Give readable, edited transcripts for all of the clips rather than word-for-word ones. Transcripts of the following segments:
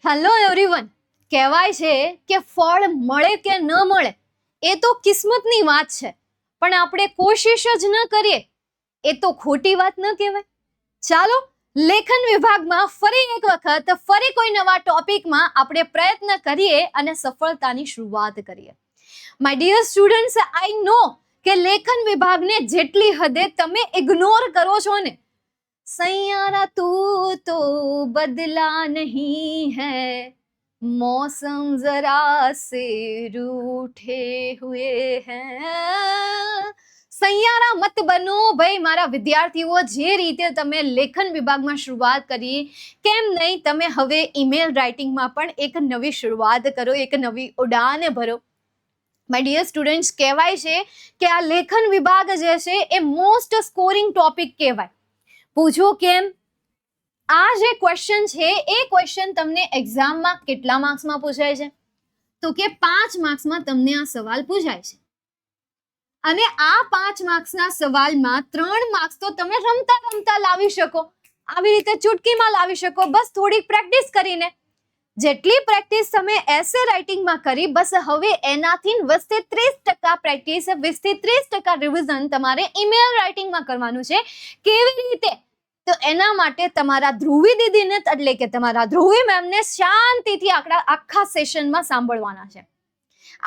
Hello everyone. કહેવાય છે કે ફળ મળે કે ન મળે એ તો કિસ્મતની વાત છે, પણ આપણે કોશિશ જ ન કરીએ એ તો ખોટી વાત ન કહેવાય. ચાલો, લેખન વિભાગમાં ફરી એક વખત ફરી કોઈ નવા ટોપિકમાં આપણે પ્રયત્ન કરીએ અને સફળતાની શરૂઆત કરીએ. માય ડિયર સ્ટુડન્ટ્સ, આઈ નો કે લેખન વિભાગને જેટલી હદે તમે ઇગ્નોર કરો છો ને, सैयारा तू तो बदला नहीं है, मौसम जरा से रूठे हुए हैं. સૈયારા મત બનો ભાઈ મારા વિદ્યાર્થીઓ. જે રીતે તમે લેખન વિભાગમાં શરૂઆત કરી, કેમ નહીં તમે હવે ઈમેલ રાઇટિંગમાં પણ એક નવી શરૂઆત કરો, એક નવી ઉડાન ભરો. માય ડિયર સ્ટુડન્ટ્સ, કહેવાય છે કે આ લેખન વિભાગ જે છે એ મોસ્ટ સ્કોરિંગ ટોપિક કહેવાય. પૂછો કેમ? આ જે ક્વેશ્ચન છે એ ક્વેશ્ચન તમને એક્ઝામમાં કેટલા માર્ક્સમાં પૂછાય છે? તો કે 5 માર્ક્સમાં તમને આ સવાલ પૂછાય છે. અને આ 5 માર્ક્સના સવાલમાં 3 માર્ક્સ તો તમે રમતા રમતા લાવી શકો, આવી રીતે ચૂટકીમાં લાવી શકો, બસ થોડીક પ્રેક્ટિસ કરીને. જેટલી પ્રેક્ટિસ તમે એસે રાઇટિંગમાં કરી, બસ હવે એનાથી 20-30% પ્રેક્ટિસ, 20-30% રિવિઝન તમારે ઈમેલ રાઇટિંગમાં કરવાનું છે. કેવી રીતે? તો એના માટે તમારા ધ્રુવી દીદીને એટલે કે તમારા ધ્રુવી મેમને શાંતિથી આખા સેશનમાં સાંભળવાના છે.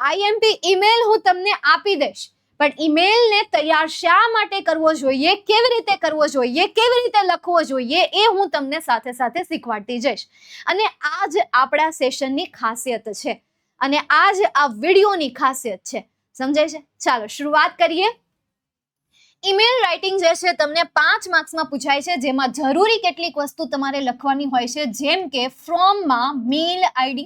આઈએમપી ઈમેલ હું તમને આપી દઈશ, પણ ઈમેલને તૈયાર શા માટે કરવો જોઈએ, કેવી રીતે કરવો જોઈએ, કેવી રીતે લખવો જોઈએ, એ હું તમને સાથે સાથે શીખવાડતી જઈશ. અને આ જ આપણા સેશનની ખાસિયત છે, અને આ જ આ વિડીયોની ખાસિયત છે. સમજાય છે? ચાલો શરૂઆત કરીએ. ઈમેલ રાઇટિંગ જે છે તમને 5 માર્ક્સમાં પૂછાય છે, જેમાં જરૂરી કેટલીક વસ્તુ તમારે લખવાની હોય છે, જેમ કે ફ્રોમમાં મેલ આઈડી,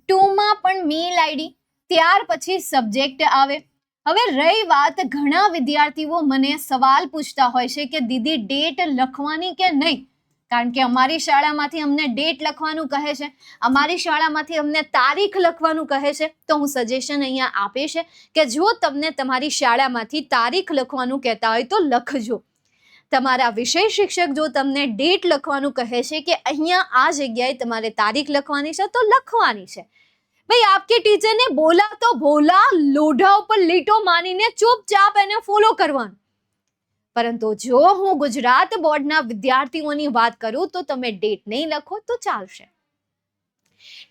ટુમાં પણ મેલ આઈડી, ત્યાર પછી સબ્જેક્ટ આવે. હવે રહી વાત, ઘણા વિદ્યાર્થીઓ મને સવાલ પૂછતા હોય છે કે દીદી ડેટ લખવાની કે નહીં, કારણ કે અમારી શાળામાંથી અમને ડેટ લખવાનું કહે છે, અમારી શાળામાંથી અમને તારીખ લખવાનું કહે છે. તો હું સજેશન અહીંયા આપીશ કે જો તમને તમારી શાળામાંથી તારીખ લખવાનું કહેતા હોય તો લખજો. તમારા વિષય શિક્ષક જો તમને ડેટ લખવાનું કહે છે કે અહીંયા આ જગ્યાએ તમારે તારીખ લખવાની છે તો લખવાની છે. ભાઈ આપકે ટીચરને બોલા તો ભોલા, લોઢા ઉપર લીટો માનીને ચૂપચાપ એને ફોલો કરવાનું. પરંતુ જો હું ગુજરાત બોર્ડના વિદ્યાર્થીઓની વાત કરું તો તમે ડેટ નહીં લખો તો ચાલશે.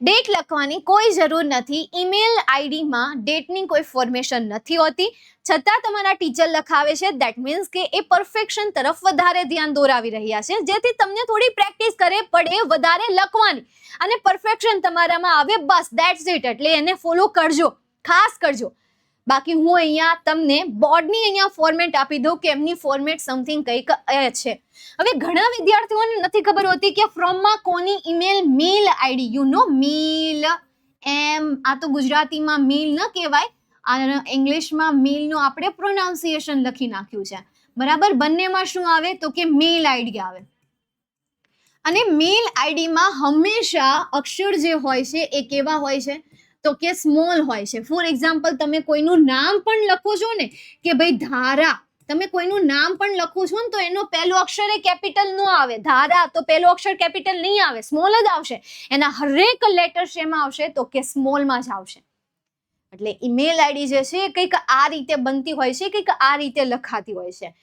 ડેટ લખવાની કોઈ જરૂર નથી. ઈમેલ આઈડીમાં ડેટની કોઈ ફોર્મેશન નથી હોતી, છતાં તમારા ટીચર લખાવે છે. ધેટ મીન્સ કે એ પરફેક્શન તરફ વધારે ધ્યાન દોરાવી રહ્યા છે, જેથી તમને થોડી પ્રેક્ટિસ કરે પડે વધારે લખવાની, અને પરફેક્શન તમારામાં આવે. બસ ધેટ્સ ઇટ. એટલે એને ફોલો કરજો, ખાસ કરજો. બાકી હું અહીંયા તમને બોર્ડની અહીંયા ફોર્મેટ આપી દઉં કે એમની ફોર્મેટ સમથિંગ કંઈક છે. હવે ઘણા વિદ્યાર્થીઓને નથી ખબર હોતી કે ફ્રોમમાં કોની email mail ID, you know mail, એમ, આ તો ગુજરાતીમાં મેલ ન કહેવાય, આ ઇંગ્લિશમાં મેલનું આપણે પ્રોનાઉન્સિએશન લખી નાખ્યું છે, બરાબર. બંનેમાં શું આવે તો કે મેલ આઈડી આવે. અને મેલ આઈડીમાં હંમેશા અક્ષર જે હોય છે એ કેવા હોય છે તો કે સ્મોલ હોય છે. ફોર એક્ઝામ્પલ, તમે કોઈનું નામ પણ લખો છો ને, કે ભાઈ ધારા, તમે કોઈનું નામ પણ લખો છો ને તો એનો પહેલો અક્ષર એ કેપિટલ ન આવે. ધારા તો પહેલો અક્ષર કેપિટલ નહીં આવે, સ્મોલ જ આવશે. એના હરેક લેટર શેમાં આવશે તો કે સ્મોલમાં જ આવશે. એટલે ઈમેલ આઈડી જે છે કંઈક આ રીતે બનતી હોય છે, કંઈક આ રીતે લખાતી હોય છે.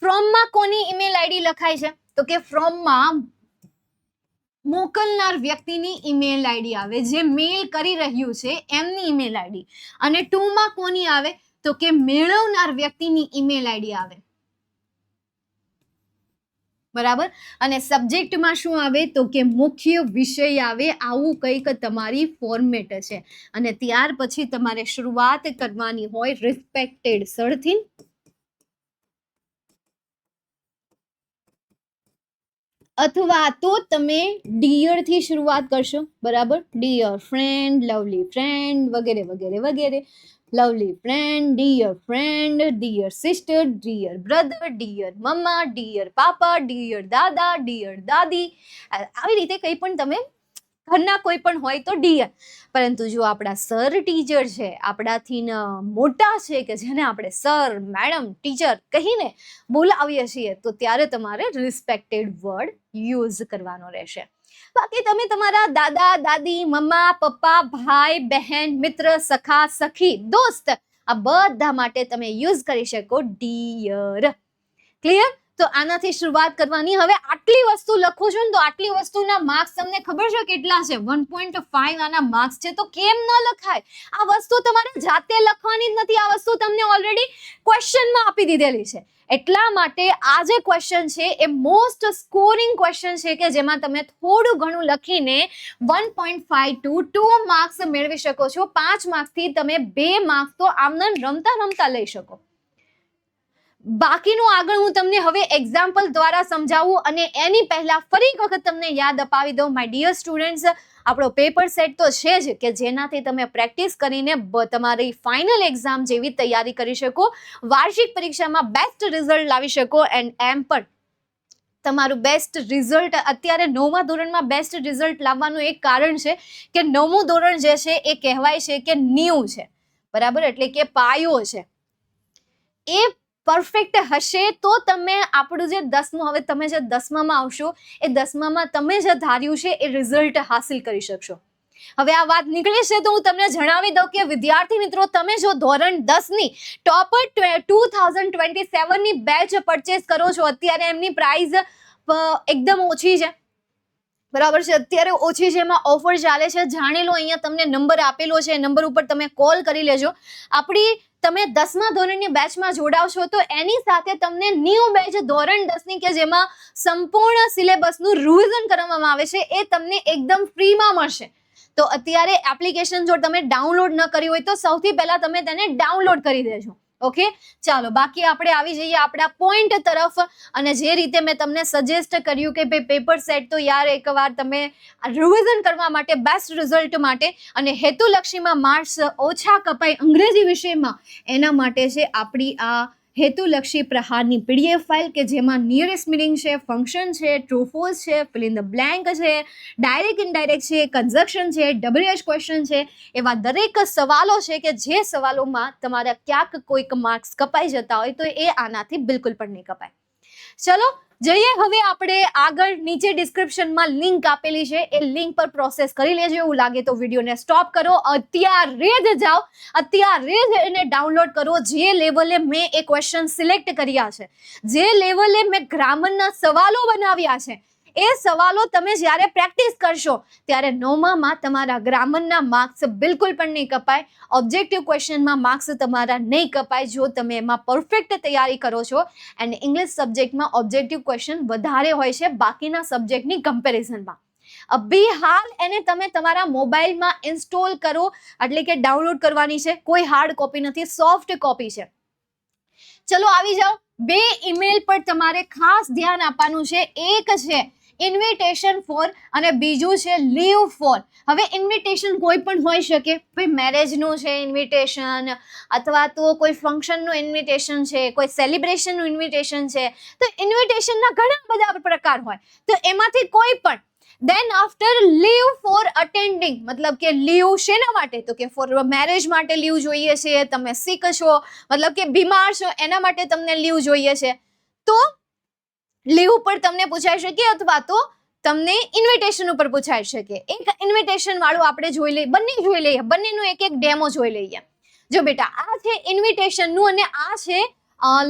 ફ્રોમમાં કોની ઈમેલ આઈડી લખાય છે તો કે ફ્રોમમાં મોકલનાર વ્યક્તિની ઈમેલ આઈડી આવે, જે મેલ કરી રહ્યું છે એમની ઈમેલ આઈડી. અને ટુમાં કોની આવે તો કે મેળવનાર વ્યક્તિની ઈમેલ આઈડી આવે, બરાબર. અને સબ્જેક્ટમાં શું આવે તો કે મુખ્ય વિષય આવે. આવું કંઈક તમારી ફોર્મેટ છે. અને ત્યાર પછી તમારે શરૂઆત કરવાની હોય રિસ્પેક્ટેડ સરથી, અથવા તો તમે ડિયર થી શરૂઆત કરશો, બરાબર. ડિયર ફ્રેન્ડ, લવલી ફ્રેન્ડ, વગેરે વગેરે વગેરે. Lovely friend, dear friend, dear sister, dear brother, dear mamma, dear papa, dear dada, dear dadi. આવી રીતે કંઈ પણ તમે ઘરના કોઈ પણ હોય તો ડિયર. પરંતુ જો આપણા સર ટીચર છે, આપણાથી મોટા છે, કે જેને આપણે સર, મેડમ, ટીચર કહીને બોલાવીએ છીએ, તો ત્યારે તમારે રિસ્પેક્ટેડ વર્ડ યુઝ કરવાનો રહેશે. બાકી તમે તમારા દાદા દાદી, મમ્મા પપ્પા, ભાઈ બહેન, મિત્ર, સખા સખી, દોસ્ત, આ બધા માટે તમે યુઝ કરી શકો ડિયર. ક્લિયર? તો આનાથી શરૂઆત કરવાની. હવે આટલી વસ્તુ લખો છો ને તો આટલી વસ્તુના માર્ક્સ તમને ખબર છે કેટલા છે? 1.5 આના માર્ક્સ છે. તો કેમ ન લખાય? આ વસ્તુ તમારે જાતે લખવાની જ નથી, આ વસ્તુ તમને ઓલરેડી ક્વેશ્ચનમાં આપી દીધેલી છે. એટલા માટે આ જે ક્વેશ્ચન છે એ મોસ્ટ સ્કોરિંગ ક્વેશ્ચન છે કે જેમાં તમે થોડું ઘણું લખીને 1.5 to 2 માર્ક્સ મેળવી શકો છો. 5 માર્ક્સથી તમે 2 માર્ક્સ તો આમને રમતા રમતા લઈ શકો. બાકીનું આગળ હું તમને હવે એક્ઝામ્પલ દ્વારા સમજાવું અને એની પહેલા ફરી એક વખત તમને યાદ અપાવી દઉં માય ડિયર સ્ટુડન્ટ્સ, આપણો પેપર સેટ તો છે જ કે જેનાથી તમે પ્રેક્ટિસ કરીને તમારી ફાઇનલ એક્ઝામ જેવી તૈયારી કરી શકો, વાર્ષિક પરીક્ષામાં બેસ્ટ રિઝલ્ટ લાવી શકો. એન્ડ એમ પણ તમારું બેસ્ટ રિઝલ્ટ અત્યારે 9મા ધોરણમાં બેસ્ટ રિઝલ્ટ લાવવાનું એક કારણ છે કે 9મું ધોરણ જે છે એ કહેવાય છે કે ન્યૂ છે, બરાબર, એટલે કે પાયો છે. એ પરફેક્ટ હશે તો તમે આપણું જે 10મું, હવે તમે જે 10મામાં આવશો એ 10મામાં તમે જે ધાર્યું છે એ રિઝલ્ટ હાસિલ કરી શકશો. હવે આ વાત નીકળી છે તો હું તમને જણાવી દઉં કે વિદ્યાર્થી મિત્રો, તમે જો ધોરણ 10ની ટોપર 2027ની બેચ પરચેસ કરો છો, અત્યારે એમની પ્રાઇસ એકદમ ઓછી છે, બરાબર છે, અત્યારે ઓછી છે, એમાં ઓફર ચાલે છે. જાણી લો, અહીંયા તમને નંબર આપેલો છે, નંબર ઉપર તમે કોલ કરી લેજો. આપણી તમે 10મા ધોરણની બેચમાં જોડાવશો તો એની સાથે તમને ન્યૂ બેચ ધોરણ 10ની કે જેમાં સંપૂર્ણ સિલેબસનું રિવિઝન કરવામાં આવે છે એ તમને એકદમ ફ્રીમાં મળશે. તો અત્યારે એપ્લિકેશન જો તમે ડાઉનલોડ ન કરી હોય તો સૌથી પહેલા તમે તેને ડાઉનલોડ કરી દેજો. ઓકે, ચાલો બાકી આપણે આવી જઈએ આપણા પોઈન્ટ તરફ. અને જે રીતે મેં તમને સજેસ્ટ કર્યું કે ભાઈ પેપર સેટ તો યાર એકવાર તમે રિવિઝન કરવા માટે, બેસ્ટ રિઝલ્ટ માટે અને હેતુલક્ષીમાં માર્ક્સ ઓછા કપાય અંગ્રેજી વિષયમાં, એના માટે છે આપણી આ હેતુલક્ષી પ્રહારની પીડીએફ ફાઇલ કે જેમાં નિયરેસ્ટ મિનિંગ છે, ફંક્શન છે, ટ્રુ ફોલ્સ છે, ફિલ ઇન ધ બ્લેન્ક છે, ડાયરેક્ટ ઇનડાયરેક્ટ છે, કન્જક્શન છે, WH ક્વેશ્ચન છે, એવા દરેક સવાલો છે કે જે સવાલોમાં તમારા ક્યાંક કોઈક માર્ક્સ કપાઈ જતા હોય તો એ આનાથી બિલકુલ પણ નહીં કપાય. ચલો જઈએ હવે આપણે આગળ. નીચે ડિસ્ક્રિપ્શનમાં લિંક આપેલી છે, એ લિંક પર પ્રોસેસ કરી લેજો. એવું લાગે તો વિડીયોને સ્ટોપ કરો, અત્યારે જ જાઓ, અત્યારે જ એને ડાઉનલોડ કરો. જે લેવલે મેં એ ક્વેશ્ચન સિલેક્ટ કર્યા છે, જે લેવલે મેં ગ્રામરના સવાલો બનાવ્યા છે, એ સવાલો તમે જ્યારે પ્રેક્ટિસ કરશો ત્યારે 9મામાં તમારા ગ્રામરના માર્ક્સ બિલકુલ પણ નહીં કપાય. ઓબ્જેક્ટિવ ક્વેશ્ચનમાં માર્ક્સ તમારા નહીં કપાય જો તમે એમાં પરફેક્ટ તૈયારી કરો છો. એન્ડ ઇંગ્લિશ સબ્જેક્ટમાં ઓબ્જેક્ટિવ ક્વેશ્ચન વધારે હોય છે બાકીના સબ્જેક્ટની કમ્પેરિઝનમાં. અભી હાલ એને તમે તમારા મોબાઈલમાં ઇન્સ્ટોલ કરો, એટલે કે ડાઉનલોડ કરવાની છે. કોઈ હાર્ડ કોપી નથી, સોફ્ટ કોપી છે. ચલો આવી જાઓ. 2 ઈમેલ પર તમારે ખાસ ધ્યાન આપવાનું છે. એક છે ઇન્વિટેશન ફોર અને બીજું છે લીવ ફોર. હવે ઇન્વિટેશન કોઈ પણ હોઈ શકે, કોઈ મેરેજનું છે ઇન્વિટેશન, અથવા તો કોઈ ફંક્શનનું ઇન્વિટેશન છે, કોઈ સેલિબ્રેશનનું ઇન્વિટેશન છે. તો ઇન્વિટેશનના ઘણા બધા પ્રકાર હોય, તો એમાંથી કોઈ પણ. Then after leave for attending, મતલબ કે લીવ શેના માટે? તો કે ફોર મેરેજ માટે લીવ જોઈએ છે, તમે સિક છો, મતલબ કે બીમાર છો, એના માટે તમને લીવ જોઈએ છે. તો લીવ ઉપર તમને પૂછાઈ શકે અથવા તો તમને ઇન્વિટેશન ઉપર પૂછાઈ શકે. એક ઇન્વિટેશન વાળું આપણે જોઈ લઈએ, બંને જોઈ લઈએ, બંનેનું એક ડેમો જોઈ લઈએ. જો બેટા, આ છે ઇન્વિટેશનનું અને આ છે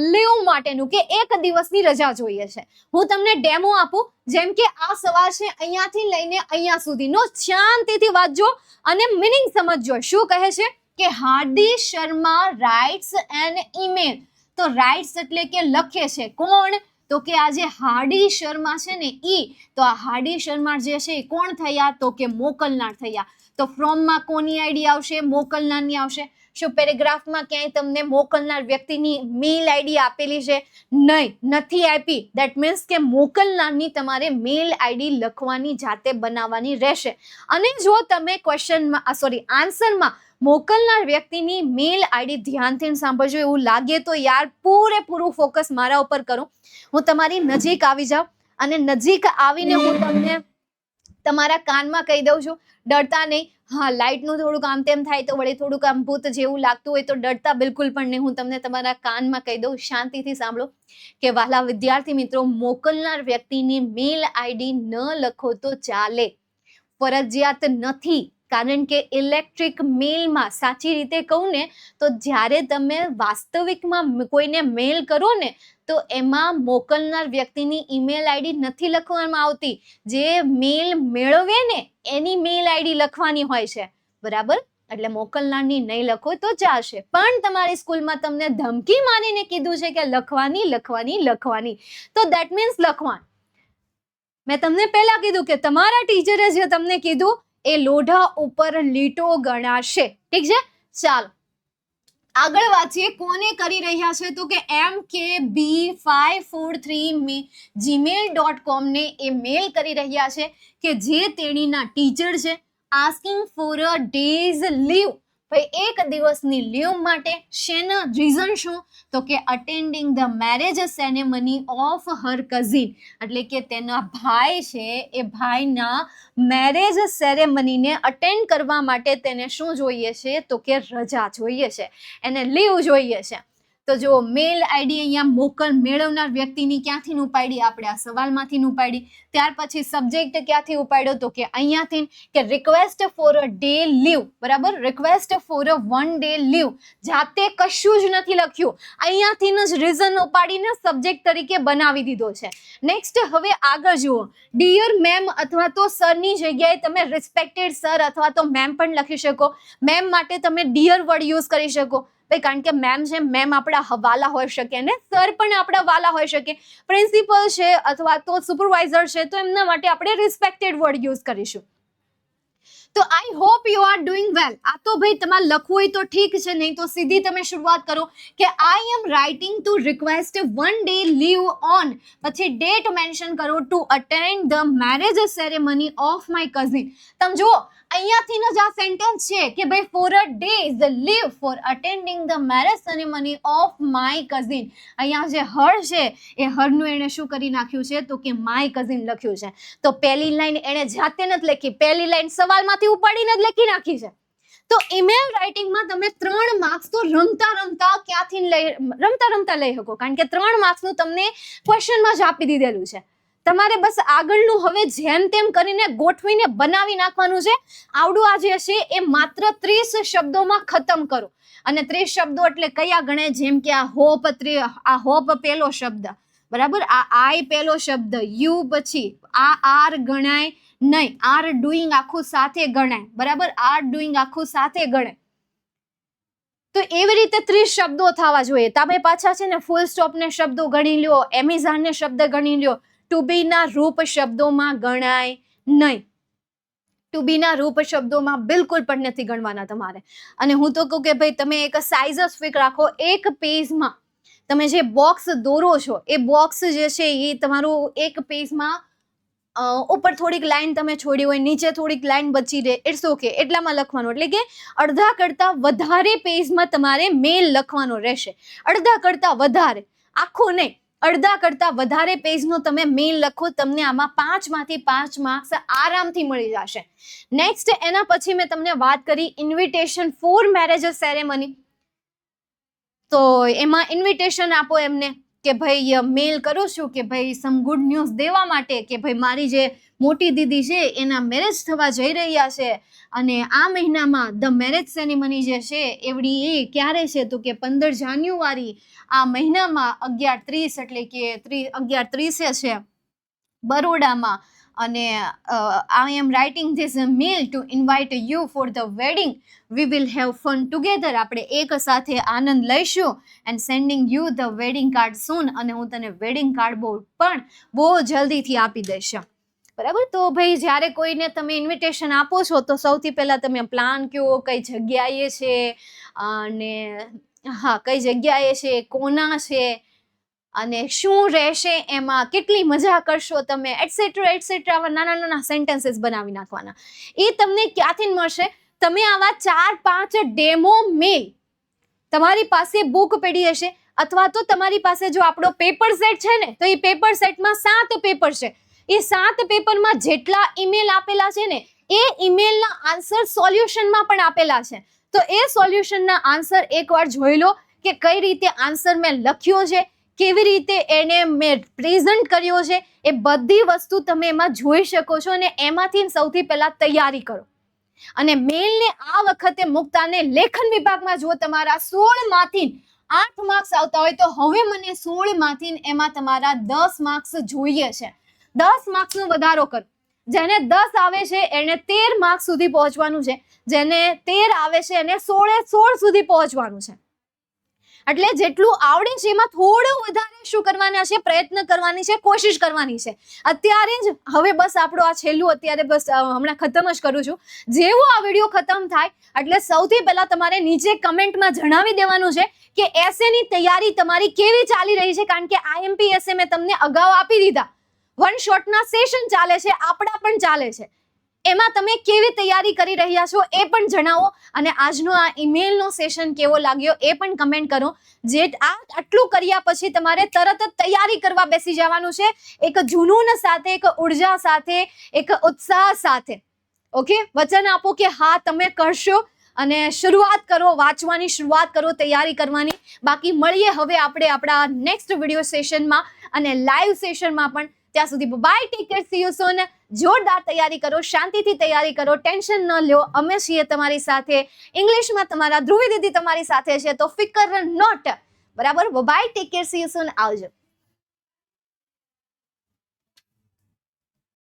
લીવ માટેનું, કે એક દિવસની રજા જોઈએ છે. હું તમને ડેમો આપું. જેમ કે આ સવાલ છે અહીંયાથી લઈને અહીંયા સુધીનો, શાંતિથી વાંચજો અને મિનિંગ સમજજો. શું કહે છે કે હાર્દી શર્મા રાઇટ્સ એન ઈમેલ. તો રાઇટ્સ એટલે કે લખે છે. કોણ? તો કે આ જે હાર્દી શર્મા છે ને તો આ હાર્દી શર્મા જે છે એ કોણ થયા? તો કે મોકલનાર થયા. તો ફ્રોમમાં કોની આઈડી આવશે? મોકલનારની આવશે. શું પેરેગ્રાફમાં ક્યાંય તમને મોકલનાર વ્યક્તિની મેલ આઈડી આપેલી છે? નહીં, નથી આપી. દેટ મીન્સ કે મોકલનારની તમારે મેલ આઈડી લખવાની, જાતે બનાવવાની રહેશે. અને જો તમે ક્વેશ્ચનમાં આન્સરમાં મોકલનાર વ્યક્તિની મેલ આઈડી ધ્યાનથી સાંભળજો. એવું લાગે તો યાર પૂરેપૂરું ફોકસ મારા ઉપર કરો. હું તમારી નજીક આવી જાઉં અને નજીક આવીને હું તમને તમારા કાનમાં કહી દઉં છું, ડરતા નહીં. હા, લાઇટનું થોડુંક આમ તેમ થાય તો વળી થોડુંક આમ ભૂત જેવું લાગતું હોય તો ડરતા બિલકુલ પણ નહીં. હું તમને તમારા કાનમાં કહી દઉં, શાંતિથી સાંભળો કે વહાલા વિદ્યાર્થી મિત્રો, મોકલનાર વ્યક્તિની મેલ આઈડી ન લખો તો ચાલે, ફરજિયાત નથી. કારણ કે ઇલેક્ટ્રિક મેલમાં સાચી રીતે કહું ને તો જ્યારે તમે વાસ્તવિકમાં કોઈને મેલ કરો ને તો એમાં મોકલનાર વ્યક્તિની ઈમેલ આઈડી નથી લખવામાં આવતી. જે મેલ મેળવે ને એની મેલ આઈડી લખવાની હોય છે, બરાબર? એટલે મોકલનારની નહીં લખો તો ચાલશે. પણ તમારી સ્કૂલમાં તમને ધમકી મારીને કીધું છે કે લખવાની, તો દેટ મીન્સ લખવાનું. મેં તમને પહેલા કીધું કે તમારા ટીચરે જે તમને કીધું એ લોઢા ઉપર લીટો ગણાશે. ઠીક છે, ચાલો આગળ વાંચીએ. કોને કરી રહ્યા છે તો કે mkb543 gmail.com ને એ મેલ કરી રહ્યા છે કે જે તેણીના ટીચર છે, asking for a days leave. ભાઈ એક દિવસની લીવ માટે. શેના રીઝન શું તો કે attending the marriage ceremony of her cousin, એટલે કે તેના ભાઈ છે એ ભાઈના મેરેજ સેરેમનીને અટેન્ડ કરવા માટે તેને શું જોઈએ છે તો કે રજા જોઈએ છે, એને લીવ જોઈએ છે. તો જો મેલ આઈડી અહીંયા મેળવનાર વ્યક્તિની ક્યાંથી ઉપાડી? આપણે આ સવાલમાંથી ઉપાડી. ત્યાર પછી સબ્જેક્ટ ક્યાંથી ઉપાડ્યો તો કે અહીંયાથી, કે request for a day leave, બરાબર? Request for a 1 day leave. જાતે કશું જ નથી લખ્યું, અહીંયાથી જ રીઝન ઉપાડીને સબ્જેક્ટ તરીકે બનાવી દીધો છે. નેક્સ્ટ હવે આગળ જુઓ. ડિયર મેમ અથવા તો સરની જગ્યાએ તમે રિસ્પેક્ટેડ સર અથવા તો મેમ પણ લખી શકો. મેમ માટે તમે ડિયર વર્ડ યુઝ કરી શકો. ભાઈ કારણ કે મેમ છે, મેમ આપણા હવાલા હોઈ શકે ને સર પણ આપણા વાલા હોઈ શકે. પ્રિન્સિપલ છે અથવા તો સુપરવાઇઝર છે તો એમના માટે આપણે રિસ્પેક્ટેડ વર્ડ યુઝ કરીશું. તો I hope you are doing વેલ. આ તો ભાઈ તમારે લખવું હોય તો ઠીક છે, નહીં તો સીધી તમે શરૂઆત કરો કે I am writing to request 1 day leave on, પછી ડેટ મેન્શન કરો, to attend the marriage ceremony of my cousin. તમે જુઓ અહીંયાથી જ આ સેન્ટેન્સ છે કે ભાઈ for a days leave for attending the marriage ceremony of my cousin. અહીંયા જે હર છે એ હરનું એણે શું કરી નાખ્યું છે તો કે માય કઝિન લખ્યું છે. તો પહેલી લાઈન એણે જાતે નથી લખી, પહેલી લાઈન સવાલમાંથી ઉપાડીને જ લખી નાખી છે. તો ઈમેલ રાઇટિંગમાં તમે 3 માર્ક્સ તો રમતા રમતા લઈ શકો, કારણ કે 3 માર્ક્સનું તમને ક્વેશ્ચનમાં જ આપી દીધેલું છે. તમારે બસ આગળનું હવે જેમ તેમ કરીને ગોઠવીને બનાવી નાખવાનું છે. આવડું આ જે છે એ માત્ર 30 શબ્દોમાં ખતમ કરો. અને 30 શબ્દો એટલે કયા ગણાય? જેમ કે આ હોપ પહેલો શબ્દ, બરાબર? આ આઈ પહેલો શબ્દ, યુ પછી આ આર ગણાય નહીં, આર ડુઈંગ આખું સાથે ગણાય, બરાબર? આર ડુઈંગ આખું સાથે ગણાય. તો એવી રીતે 30 શબ્દો થવા જોઈએ. તમે પાછા છે ને ફૂલ સ્ટોપ ને શબ્દો ગણી લ્યો, એમેઝોન ને શબ્દ ગણી લ્યો. ટુ બી ના રૂપ શબ્દોમાં ગણાય નહીં. ટુ બી ના રૂપ શબ્દોમાં બિલકુલ પણ નથી ગણવાના તમારે. અને હું તો કહું કે ભાઈ તમે એક સાઇઝ જ ફિક્સ રાખો. એક પેજમાં તમે જે બોક્સ દોરો છો એ બોક્સ જે છે એ તમારું એક પેજમાં ઉપર થોડીક લાઈન તમે છોડી હોય, નીચે થોડીક લાઈન બચી રહે, ઇટ્સ ઓકે, એટલામાં લખવાનું. એટલે કે અડધા કરતાં વધારે પેજમાં તમારે મેલ લખવાનો રહેશે. અડધા કરતાં વધારે, આખું નહીં, અડધા કરતાં વધારે પેજનો તમે મેલ લખો. તમને આમાં 5 માંથી 5 માર્ક્સ આરામથી મળી જશે. નેક્સ્ટ એના પછી મેં તમને વાત કરી ઇન્વિટેશન ફોર મેરેજ સેરેમની. તો એમાં ઇન્વિટેશન આપો એમને કે ભાઈ મેલ કરું છું કે ભાઈ સમ ગુડ ન્યૂઝ દેવા માટે કે ભાઈ મારી જે મોટી દીદી છે એના મેરેજ થવા જઈ રહ્યા છે અને આ મહિનામાં ધ મેરેજ સેરેમની જે છે એવડી એ ક્યારે છે તો કે 15 જાન્યુઆરી આ મહિનામાં 11:30 એટલે કે 11:30 છે બરોડામાં. અને I am writing this mail to invite you for the wedding. We will have fun together. આપણે એક સાથે આનંદ લઈશું. And sending you the wedding card soon. અને હું તને વેડિંગ કાર્ડ પણ બહુ જલ્દીથી આપી દઈશ. બરાબર? તો ભાઈ જ્યારે કોઈને તમે ઇન્વિટેશન આપો છો તો સૌથી પહેલાં તમે પ્લાન કયો, કઈ જગ્યાએ છે અને હા કઈ જગ્યાએ છે, કોના છે અને શું રહેશે એમાં, કેટલી મજા કરશો તમે, એટસેટ્રા એટસેટ્રા. આવા નાના નાના સેન્ટેન્સીસ બનાવી નાખવાના. એ તમને ક્યાંથી મળશે? તમે આવા 4-5 ડેમો મેલ તમારી પાસે બુક પડી હશે અથવા તો તમારી પાસે જો આપણો પેપર સેટ છે ને તો એ પેપર સેટમાં 7 પેપર છે. એ 7 પેપરમાં જેટલા ઈમેલ આપેલા છે ને એ ઈમેલના આન્સર સોલ્યુશનમાં પણ આપેલા છે. તો એ સોલ્યુશનના આન્સર એકવાર જોઈ લો કે કઈ રીતે આન્સર મેં લખ્યો છે, કેવી રીતે એને મેં પ્રેઝન્ટ કર્યો છે, એ બધી વસ્તુ તમે એમાં જોઈ શકો છો. અને એમાંથી સૌથી પહેલા તૈયારી કરો. અને મેલને આ વખતે મુકતાને લેખન વિભાગમાં જો તમારા 16 માંથી 8 માર્ક્સ આવતા હોય તો હવે મને 16 માંથી એમાં તમારા 10 માર્ક્સ જોઈએ છે. 10 માર્ક્સનો વધારો કરો. જેને 10 આવે છે એને 13 માર્ક્સ સુધી પહોંચવાનું છે, જેને 13 આવે છે એને 16 સુધી પહોંચવાનું છે. એટલે જેટલું આવડે છે એમાં થોડું વધારે શું કરવાના છે, પ્રયત્ન કરવાની છે, કોશિશ કરવાની છે. અત્યારે જ હવે બસ આપણો આ છેલ્લું અત્યારે બસ હમણાં ખતમ જ કરું છું. જેવો આ વિડીયો ખતમ થાય એટલે સૌથી પહેલા તમારે નીચે કમેન્ટમાં જણાવી દેવાનું છે કે એસેની તૈયારી તમારી કેવી ચાલી રહી છે. કારણ કે આઈએમપી એસે મેં તમને અગાઉ આપી દીધા. વન શોટના સેશન ચાલે છે, આપણા પણ ચાલે છે. એમાં તમે કેવી તૈયારી કરી રહ્યા છો એ પણ જણાવો. અને આજનો આ ઈમેલનો સેશન કેવો લાગ્યો એ પણ કમેન્ટ કરો. જે આટલું કર્યા પછી તમારે તરત જ તૈયારી કરવા બેસી જવાનું છે, એક જુનૂન સાથે, એક ઉર્જા સાથે, એક ઉત્સાહ સાથે. ઓકે, વચન આપો કે હા તમે કરશો અને શરૂઆત કરો, વાંચવાની શરૂઆત કરો, તૈયારી કરવાની. બાકી મળીએ હવે આપણે આપણા નેક્સ્ટ વિડીયો સેશનમાં અને લાઈવ સેશનમાં પણ. ત્યાં સુધી bye, take care, see you soon. જોરદાર તૈયારી કરો, શાંતિથી તૈયારી કરો, ટેન્શન ન લો. અમે છીએ તમારી સાથે. ઇંગ્લિશમાં તમારા ધ્રુવી દીદી તમારી સાથે છે, તો ફિકર નોટ. બરાબર. Bye, take care, see you soon. આવજો.